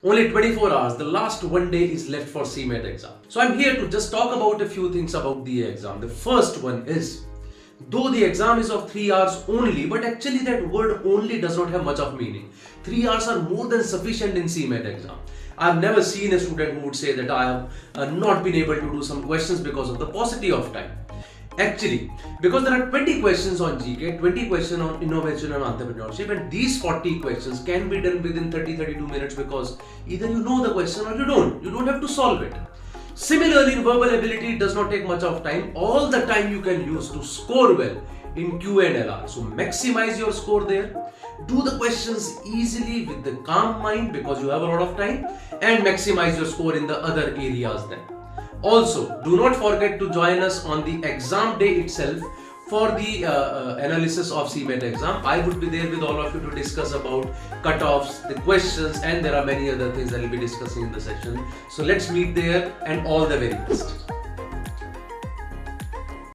Only 24 hours, the last one day is left for CMAT exam. So I'm here to just talk about a few things about the exam. The first one is, though the exam is of 3 hours only, but actually that word only does not have much of meaning. 3 hours are more than sufficient in CMAT exam. I've never seen a student who would say that I have not been able to do some questions because of the paucity of time. Actually, because there are 20 questions on GK, 20 questions on innovation and entrepreneurship, and these 40 questions can be done within 30-32 minutes because either you know the question or you don't. You don't have to solve it. Similarly, in verbal ability, it does not take much of time. All the time you can use to score well in Q and LR. So maximize your score there. Do the questions easily with the calm mind because you have a lot of time, and maximize your score in the other areas then. Also, do not forget to join us on the exam day itself for the analysis of CMAT exam. I would be there with all of you to discuss about cutoffs, the questions, and there are many other things that we'll be discussing in the session. So let's meet there, and all the very best.